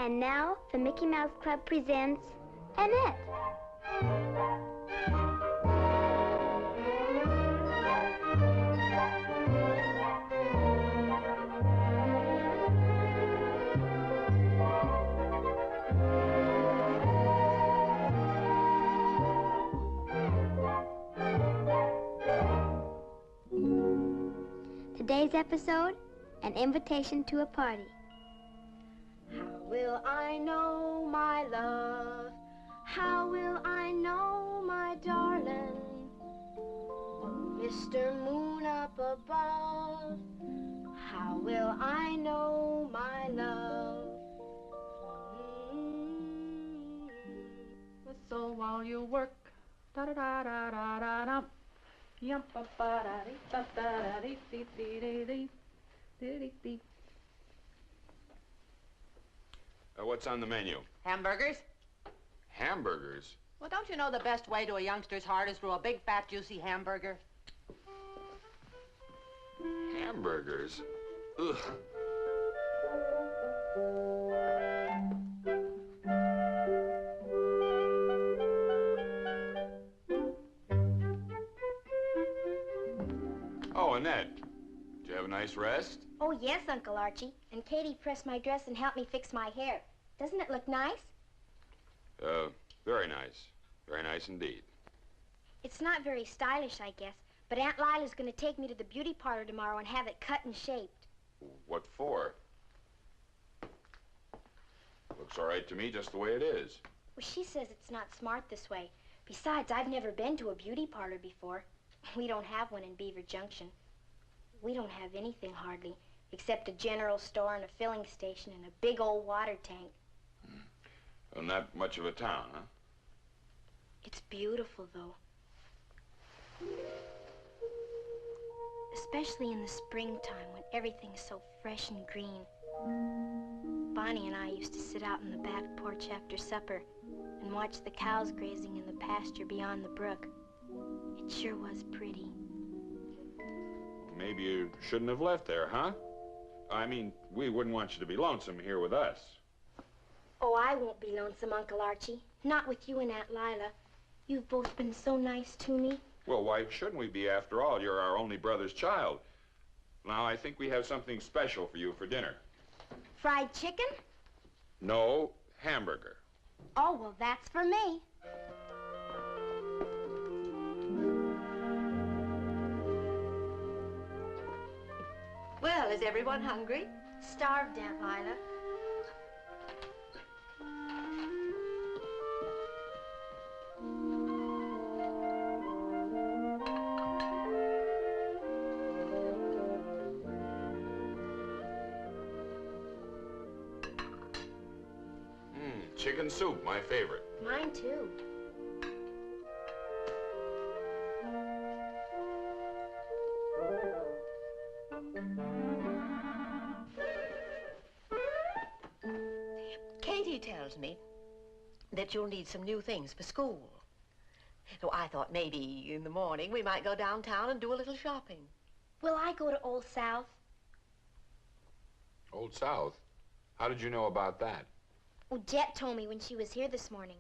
And now, the Mickey Mouse Club presents Annette. Today's episode, an invitation to a party. How will I know my love? How will I know my darling? Oh, Mr. Moon up above, how will I know my love? So while you work, da da da da da da da. What's on the menu? Hamburgers? Hamburgers? Well, don't you know the best way to a youngster's heart is through a big, fat, juicy hamburger? Hamburgers? Ugh. Oh, Annette, did you have a nice rest? Oh, yes, Uncle Archie. And Katie pressed my dress and helped me fix my hair. Doesn't it look nice? Very nice. Very nice indeed. It's not very stylish, I guess, but Aunt Lila's going to take me to the beauty parlor tomorrow and have it cut and shaped. What for? Looks all right to me, just the way it is. Well, she says it's not smart this way. Besides, I've never been to a beauty parlor before. We don't have one in Beaver Junction. We don't have anything hardly, except a general store and a filling station and a big old water tank. Well, not much of a town, huh? It's beautiful, though. Especially in the springtime when everything's so fresh and green. Bonnie and I used to sit out in the back porch after supper and watch the cows grazing in the pasture beyond the brook. It sure was pretty. Maybe you shouldn't have left there, huh? I mean, we wouldn't want you to be lonesome here with us. Oh, I won't be lonesome, Uncle Archie. Not with you and Aunt Lila. You've both been so nice to me. Well, why shouldn't we be? After all, you're our only brother's child. Now, I think we have something special for you for dinner. Fried chicken? No, hamburger. Oh, well, that's for me. Well, is everyone hungry? Starved, Aunt Lila. Chicken soup, my favorite. Mine, too. Katie tells me that you'll need some new things for school. So I thought maybe in the morning we might go downtown and do a little shopping. Will I go to Old South? Old South? How did you know about that? Oh, Jet told me when she was here this morning.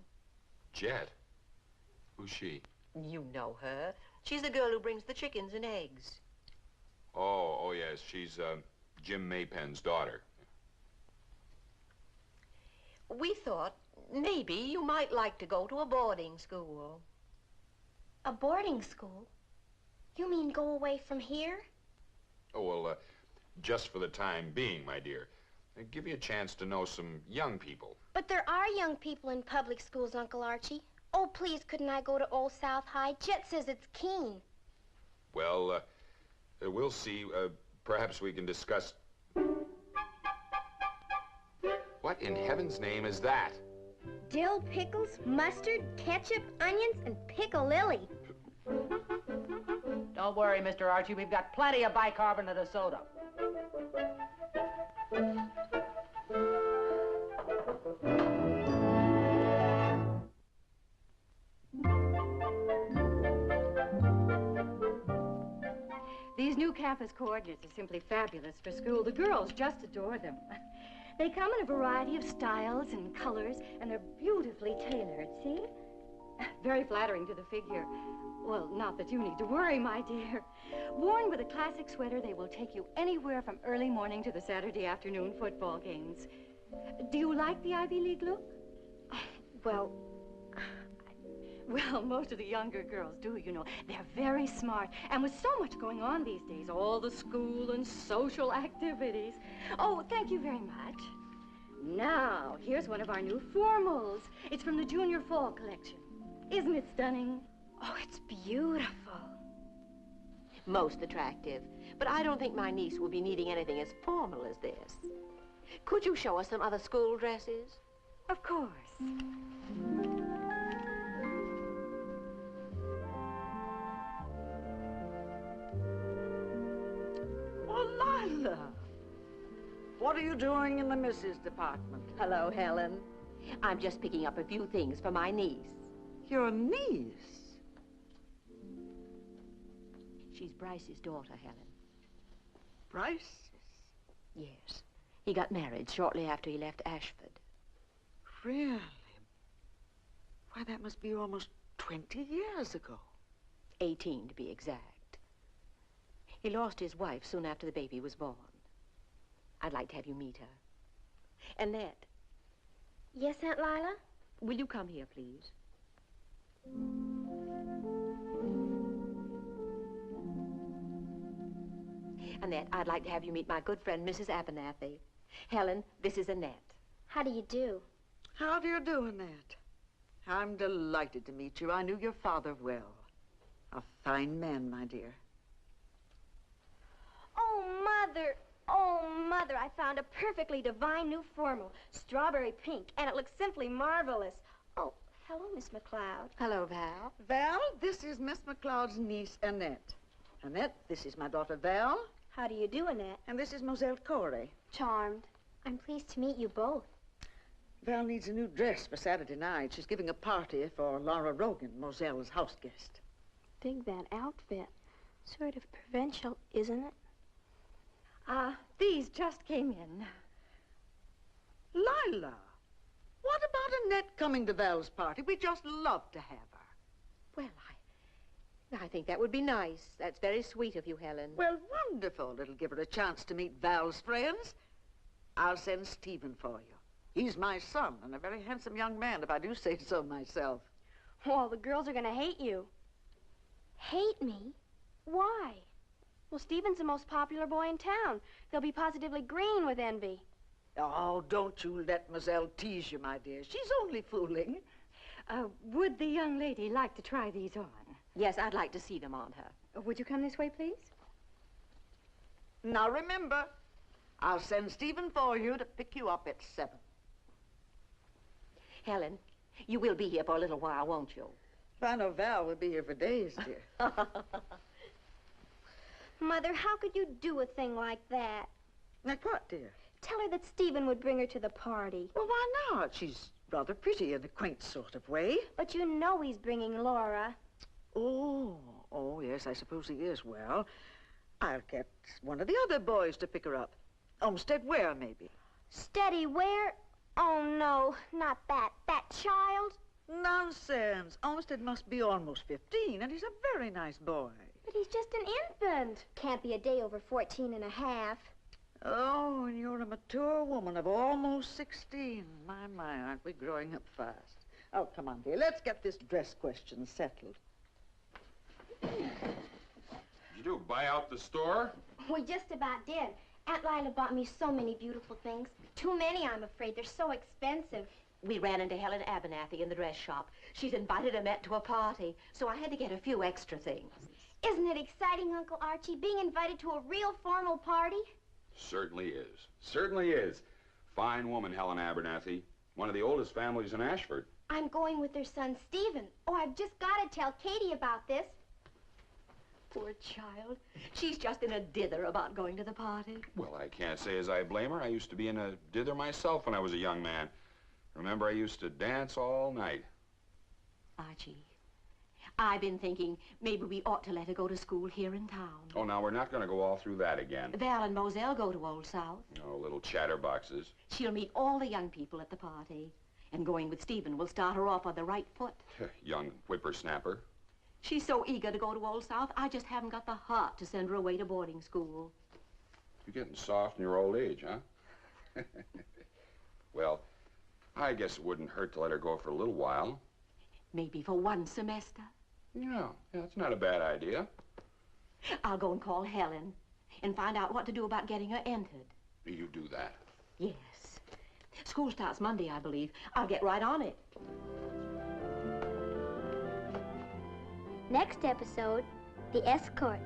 Jet? Who's she? You know her. She's the girl who brings the chickens and eggs. Oh, yes. She's Jim Maypen's daughter. We thought maybe you might like to go to a boarding school. A boarding school? You mean go away from here? Oh, well, just for the time being, my dear. Give you a chance to know some young people. But there are young people in public schools, Uncle Archie. Oh, please, couldn't I go to Old South High? Jet says it's keen. Well, we'll see. Perhaps we can discuss... What in heaven's name is that? Dill, pickles, mustard, ketchup, onions, and piccalilli. Don't worry, Mr. Archie. We've got plenty of bicarbonate of soda. These new campus coordinates are simply fabulous for school. The girls just adore them. They come in a variety of styles and colors, and they're beautifully tailored, see? Very flattering to the figure. Well, not that you need to worry, my dear. Worn with a classic sweater, they will take you anywhere from early morning to the Saturday afternoon football games. Do you like the Ivy League look? Well, most of the younger girls do, you know. They're very smart, and with so much going on these days, all the school and social activities. Oh, thank you very much. Now, here's one of our new formals. It's from the Junior Fall collection. Isn't it stunning? oh, it's beautiful. Most attractive. But I don't think my niece will be needing anything as formal as this. Could you show us some other school dresses? Of course. Oh, Lila! What are you doing in the Mrs. department? Hello, Helen. I'm just picking up a few things for my niece. Your niece? She's Bryce's daughter, Helen. Bryce? Yes. He got married shortly after he left Ashford. Really? Why, that must be almost 20 years ago. 18, to be exact. He lost his wife soon after the baby was born. I'd like to have you meet her. Annette, Yes, Aunt Lila? will you come here, please? Annette, I'd like to have you meet my good friend, Mrs. Abernathy. Helen, this is Annette. How do you do? How do you do, Annette? I'm delighted to meet you. I knew your father well. A fine man, my dear. Oh, Mother, I found a perfectly divine new formal. Strawberry pink, and it looks simply marvelous. Oh, hello, Miss McLeod. Hello, Val. Val, this is Miss McLeod's niece, Annette. Annette, this is my daughter, Val. How do you do, Annette? And this is Moselle Corey. Charmed. I'm pleased to meet you both. Val needs a new dress for Saturday night. She's giving a party for Laura Rogan, Moselle's house guest. Dig that outfit. Sort of provincial, isn't it? These just came in. Lila, what about Annette coming to Val's party? We'd just love to have her. Well, I think that would be nice. That's very sweet of you, Helen. Well, wonderful. It'll give her a chance to meet Val's friends. I'll send Stephen for you. He's my son, and a very handsome young man, if I do say so myself. Well, the girls are gonna hate you. Hate me? Why? Well, Stephen's the most popular boy in town. They'll be positively green with envy. Oh, don't you let Moselle tease you, my dear. She's only fooling. Would the young lady like to try these on? Yes, I'd like to see them on her. Would you come this way, please? Now, remember, I'll send Stephen for you to pick you up at 7. Helen, you will be here for a little while, won't you? I know Val will be here for days, dear. Mother, how could you do a thing like that? Like what, dear? Tell her that Stephen would bring her to the party. Well, why not? She's rather pretty in a quaint sort of way. But you know he's bringing Laura. Oh, yes, I suppose he is. Well, I'll get one of the other boys to pick her up. Olmsted Ware, maybe. Steady where? Oh, no, not that. That child? Nonsense. Olmsted must be almost 15, and he's a very nice boy. But he's just an infant. Can't be a day over 14 and a half. Oh, and you're a mature woman of almost 16. My, aren't we growing up fast? Oh, come on, dear. Let's get this dress question settled. Did you buy out the store? We just about did. Aunt Lila bought me so many beautiful things. Too many, I'm afraid. They're so expensive. We ran into Helen Abernathy in the dress shop. She'd invited Annette to a party, so I had to get a few extra things. Isn't it exciting, Uncle Archie, being invited to a real formal party? Certainly is. Certainly is. Fine woman, Helen Abernathy. One of the oldest families in Ashford. I'm going with their son, Stephen. Oh, I've just got to tell Katie about this. Poor child. She's just in a dither about going to the party. Well, I can't say as I blame her. I used to be in a dither myself when I was a young man. Remember, I used to dance all night. Archie, I've been thinking maybe we ought to let her go to school here in town. Oh, now, we're not going to go all through that again. Val and Moselle go to Old South. Oh, little chatterboxes. She'll meet all the young people at the party. And going with Stephen will start her off on the right foot. Young whippersnapper. She's so eager to go to Old South, I just haven't got the heart to send her away to boarding school. You're getting soft in your old age, huh? Well, I guess it wouldn't hurt to let her go for a little while. Maybe for one semester. Yeah, that's not a bad idea. I'll go and call Helen and find out what to do about getting her entered. You do that. Yes. School starts Monday, I believe. I'll get right on it. Next episode, The Escort.